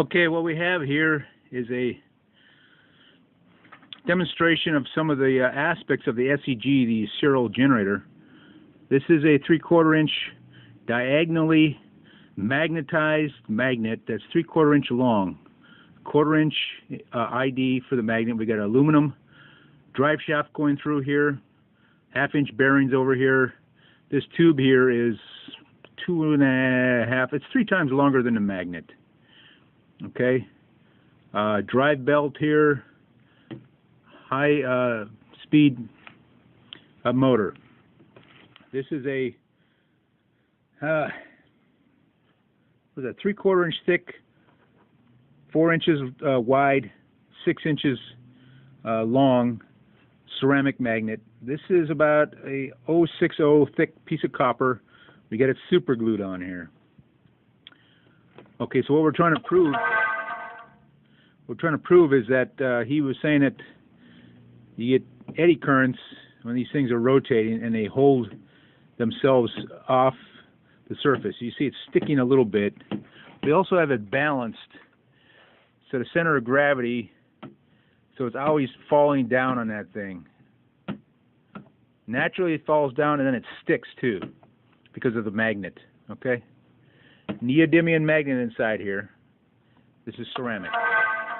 Okay, what we have here is a demonstration of some of the aspects of the SEG, the serial generator. This is a 3/4 inch diagonally magnetized magnet that's 3/4 inch long. 1/4 inch ID for the magnet. We got an aluminum drive shaft going through here, 1/2 inch bearings over here. This tube here is 2.5. It's 3 times longer than the magnet. Okay, drive belt here, high speed motor. This is a was that 3/4 inch thick, 4 inches wide, 6 inches long ceramic magnet. This is about a 0.60 thick piece of copper. We got it super glued on here. Okay, so what we're trying to prove is that he was saying that you get eddy currents when these things are rotating and they hold themselves off the surface. You see it's sticking a little bit. We also have it balanced, so the center of gravity, so it's always falling down on that thing. Naturally it falls down and then it sticks too because of the magnet. Okay, neodymium magnet inside here. This is ceramic.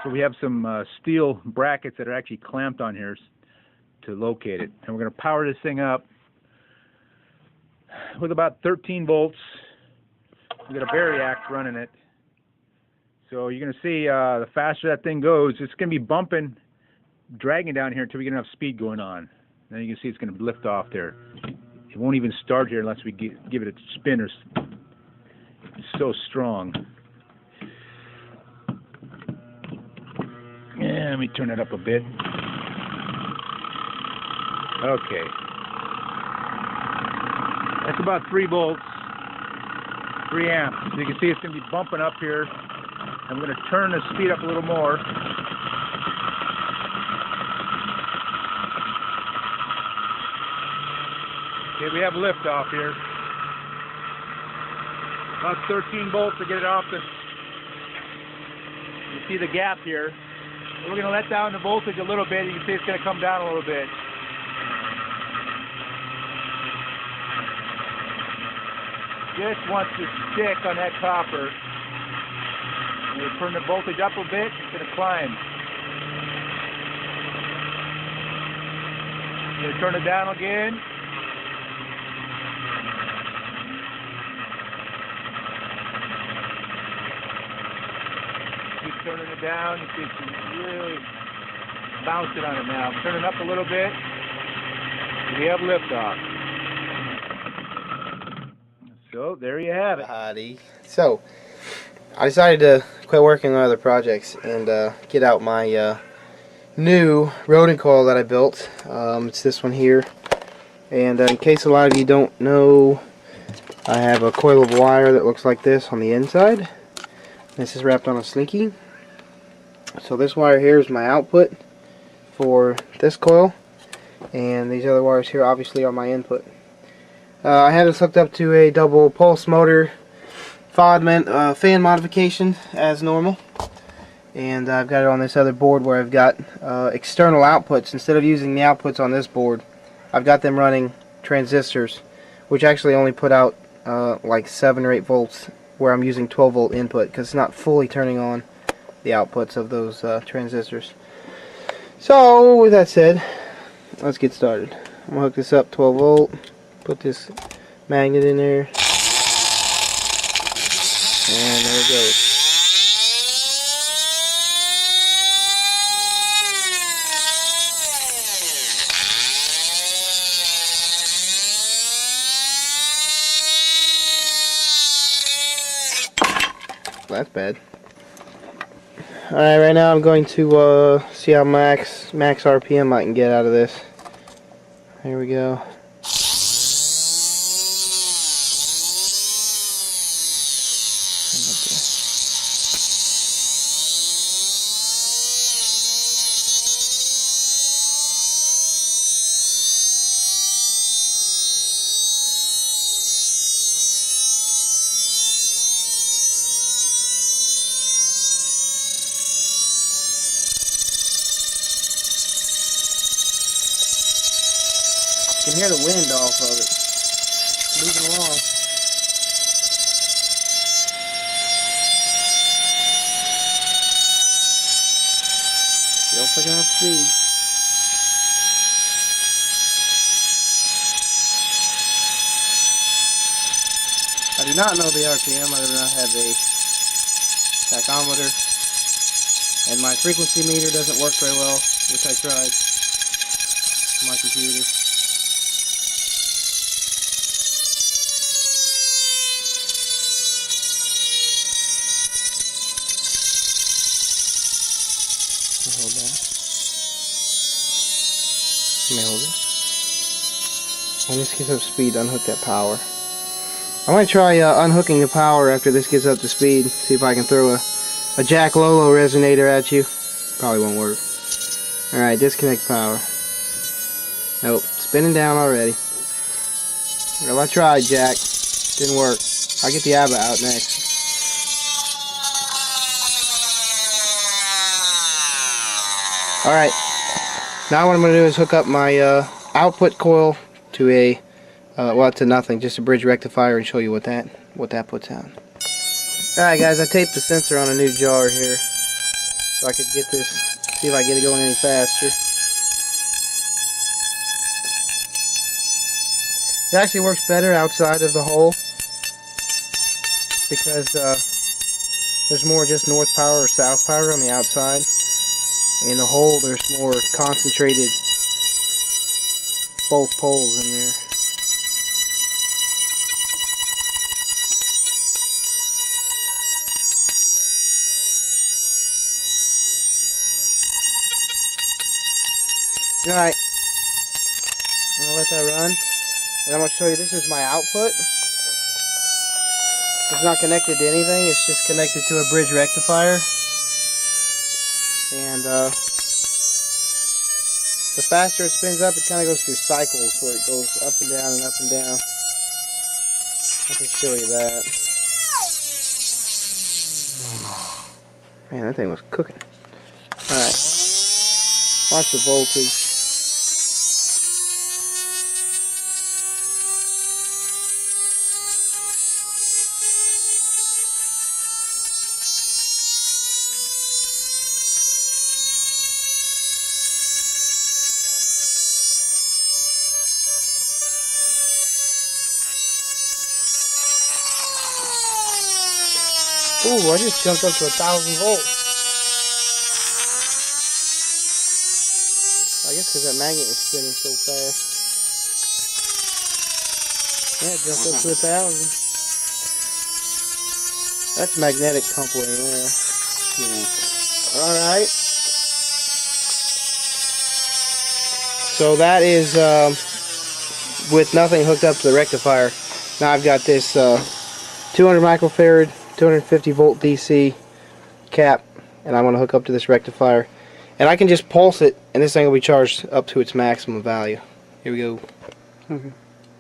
So we have some steel brackets that are actually clamped on here to locate it. And we're going to power this thing up with about 13 volts. We've got a variac running it. So you're going to see the faster that thing goes, it's going to be bumping, dragging down here until we get enough speed going on. Then you can see it's going to lift off there. It won't even start here unless we give it a spin. It's so strong. Yeah, let me turn it up a bit. Okay. That's about 3 volts, 3 amps. So you can see it's going to be bumping up here. I'm going to turn the speed up a little more. Okay, we have liftoff here. About 13 volts to get it off the... You see the gap here. We're going to let down the voltage a little bit. You can see it's going to come down a little bit. Just wants to stick on that copper. And we turn the voltage up a bit, it's going to climb. Going to turn it down again. Keep turning it down. You see it's really bouncing on it now. I'm turning up a little bit. We have liftoff. So there you have it. Howdy. So I decided to quit working on other projects and get out my new rodent coil that I built. It's this one here. And in case a lot of you don't know, I have a coil of wire that looks like this on the inside. This is wrapped on a slinky. So this wire here is my output for this coil, and these other wires here obviously are my input. I have this hooked up to a double pulse motor fan modification as normal, and I've got it on this other board where I've got external outputs. Instead of using the outputs on this board, I've got them running transistors, which actually only put out like 7 or 8 volts, where I'm using 12 volt input because it's not fully turning on the outputs of those transistors. So with that said, let's get started. I'm going to hook this up 12 volt, put this magnet in there, and there it goes. That's bad. Alright, right now I'm going to see how max RPM I can get out of this. Here we go. can hear the wind off of it. Moving along. Still picking up speed. I do not know the RPM. I do not have a tachometer. And my frequency meter doesn't work very well, which I tried on my computer. Hold that. Let me hold it. When this gets up to speed, unhook that power. I might try unhooking the power after this gets up to speed. See if I can throw a Jack Lolo resonator at you. Probably won't work. Alright, disconnect power. Nope, spinning down already. Well, I tried, Jack. Didn't work. I'll get the ABBA out next. Alright, now what I'm going to do is hook up my output coil to a, well, to nothing, just a bridge rectifier, and show you what that puts out. Alright guys, I taped the sensor on a new jar here, so I could get this, see if I get it going any faster. It actually works better outside of the hole, because there's more just north power or south power on the outside. In the hole, there's more concentrated both poles in there. Alright, I'm going to let that run, and I'm going to show you, this is my output. It's not connected to anything, it's just connected to a bridge rectifier. And the faster it spins up, it kind of goes through cycles where it goes up and down and up and down. I can show you that. Man, that thing was cooking. Alright. Watch the voltage. Ooh, I just jumped up to 1,000 volts. I guess because that magnet was spinning so fast. Yeah, it jumped up to 1,000. That's magnetic coupling there. Alright. So that is with nothing hooked up to the rectifier. Now I've got this 200 microfarad 250 volt DC cap, and I'm going to hook up to this rectifier, and I can just pulse it, and this thing will be charged up to its maximum value. Here we go.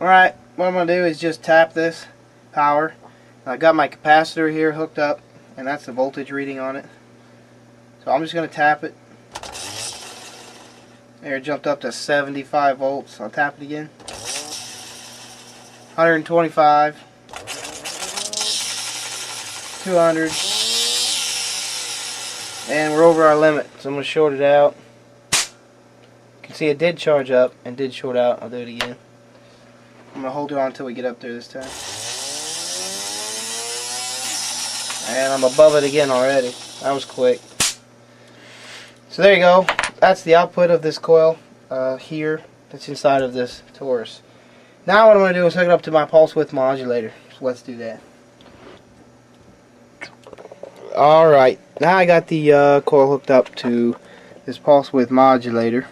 Alright, what I'm going to do is just tap this power. I got my capacitor here hooked up, and that's the voltage reading on it. So I'm just going to tap it. There, it jumped up to 75 volts. I'll tap it again. 125. 200, and we're over our limit, so I'm going to short it out. You can see it did charge up and did short out. I'll do it again. I'm going to hold it on until we get up there this time. And I'm above it again already. That was quick. So there you go. That's the output of this coil here that's inside of this Taurus. Now what I'm going to do is hook it up to my pulse width modulator. So let's do that. Alright, now I got the coil hooked up to this pulse width modulator,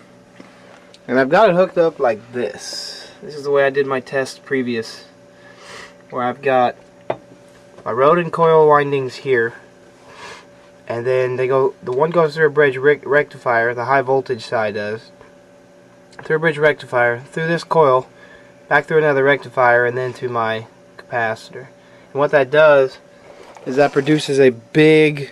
and I've got it hooked up like this. This is the way I did my test previous, where I've got my Rodin coil windings here, and then the one goes through a bridge rectifier, the high voltage side does, through a bridge rectifier, through this coil, back through another rectifier, and then to my capacitor. And what that does is that produces a big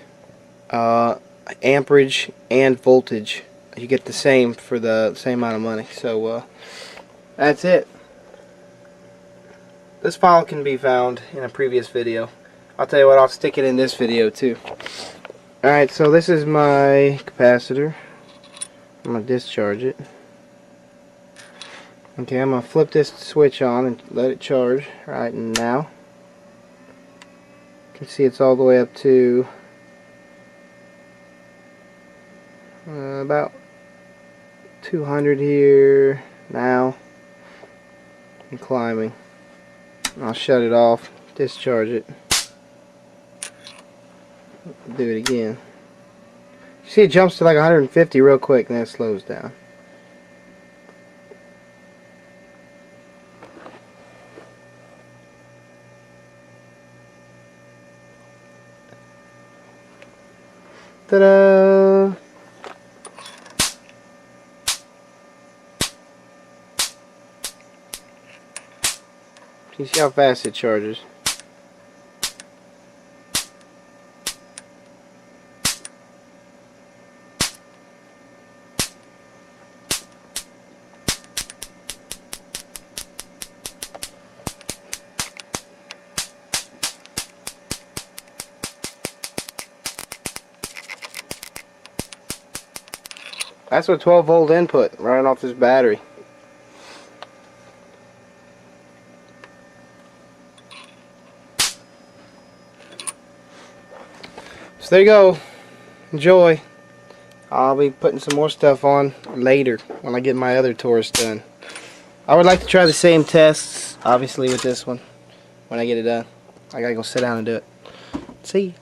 amperage and voltage. You get the same for the same amount of money. So That's it. This file can be found in a previous video. I'll tell you what, I'll stick it in this video too. Alright, so this is my capacitor. I'm going to discharge it. Okay, I'm going to flip this switch on and let it charge right now. You can see it's all the way up to about 200 here now, and climbing. I'll shut it off, discharge it, do it again. You see it jumps to like 150 real quick and then it slows down. Ta-da! You see how fast it charges. That's a 12 volt input running off this battery. So there you go. Enjoy. I'll be putting some more stuff on later when I get my other Taurus done. I would like to try the same tests, obviously, with this one when I get it done. I gotta go sit down and do it. See you.